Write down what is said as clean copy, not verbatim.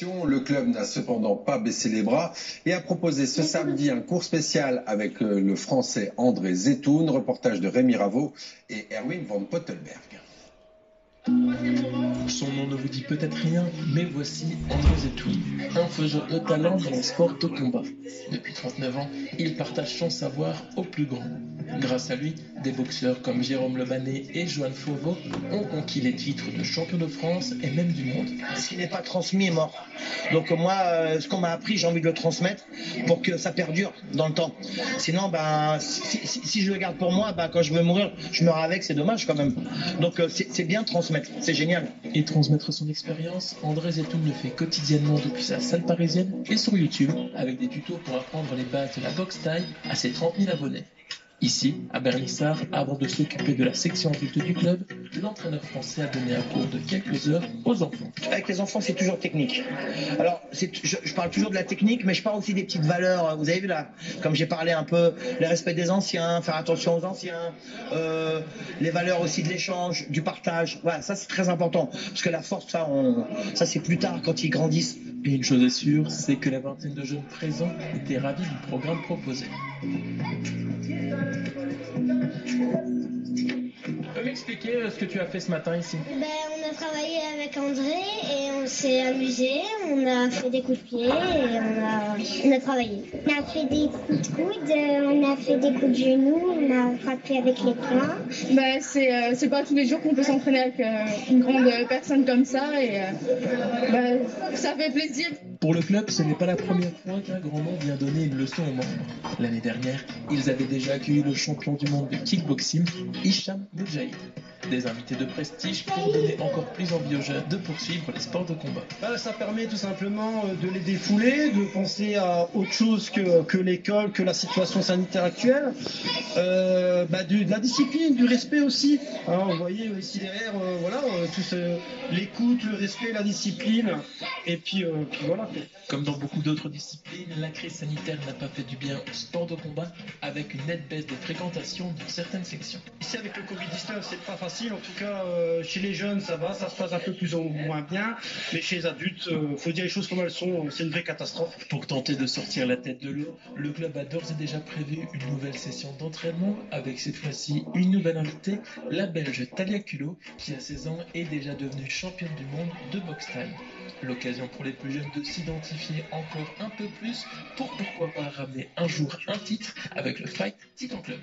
Le club n'a cependant pas baissé les bras et a proposé ce samedi un cours spécial avec le Français André Zetoun, reportage de Rémi Raveau et Erwin van Pottelberg. Son nom ne vous dit peut-être rien, mais voici André Zetoun, un faiseur de talent dans le sport de combat. Depuis 39 ans, il partage son savoir aux plus grands. Grâce à lui, des boxeurs comme Jérôme Le Bannet et Joan Fauveau ont conquis les titres de champion de France et même du monde. Ce qui n'est pas transmis est mort. Donc moi, ce qu'on m'a appris, j'ai envie de le transmettre pour que ça perdure dans le temps. Sinon, si je le garde pour moi, quand je veux mourir, je meurs avec, c'est dommage quand même. Donc c'est bien de transmettre, c'est génial. Et transmettre son expérience, André Zetoun le fait quotidiennement depuis sa salle parisienne et sur YouTube, avec des tutos pour apprendre les bases de la boxe thaï à ses 30 000 abonnés. Ici, à Bernissart, avant de s'occuper de la section adulte du club, l'entraîneur français a donné un cours de quelques heures aux enfants. Avec les enfants, c'est toujours technique. Alors, je parle toujours de la technique, mais je parle aussi des petites valeurs. Vous avez vu là, comme j'ai parlé un peu, le respect des anciens, faire attention aux anciens, les valeurs aussi de l'échange, du partage. Voilà, ça c'est très important. Parce que la force, ça c'est plus tard quand ils grandissent. Et une chose est sûre, c'est que la vingtaine de jeunes présents étaient ravis du programme proposé. Tu peux m'expliquer ce que tu as fait ce matin ici? On a travaillé avec André et on s'est amusé, on a fait des coups de pied et on a travaillé. On a fait des coups de coude, on a fait des coups de genoux, on a frappé avec les poings. C'est pas tous les jours qu'on peut s'entraîner avec une grande personne comme ça et ça fait plaisir. Pour le club, ce n'est pas la première fois qu'un grand nom vient donner une leçon aux membres. L'année dernière, ils avaient déjà accueilli le champion du monde de kickboxing, Hicham Moudjahid. Des invités de prestige pour donner encore plus envie aux jeunes de poursuivre les sports de combat. Ça permet tout simplement de les défouler, de penser à autre chose que l'école, que la situation sanitaire actuelle, de la discipline, du respect aussi. Vous voyez ici derrière, tous l'écoute, le respect, la discipline, et puis voilà. Comme dans beaucoup d'autres disciplines, la crise sanitaire n'a pas fait du bien au sport de combat, avec une nette baisse des fréquentations dans certaines sections. Ici avec le Covid-19, c'est pas facile. En tout cas, chez les jeunes, ça va, ça se passe un peu plus ou moins bien. Mais chez les adultes, faut dire les choses comme elles sont, c'est une vraie catastrophe. Pour tenter de sortir la tête de l'eau, le club a d'ores et déjà prévu une nouvelle session d'entraînement avec cette fois-ci une nouvelle invitée, la Belge Talia Culot, qui à 16 ans est déjà devenue championne du monde de boxe thaï. L'occasion pour les plus jeunes de s'identifier encore un peu plus pour pourquoi pas ramener un jour un titre avec le Fight Titan Club.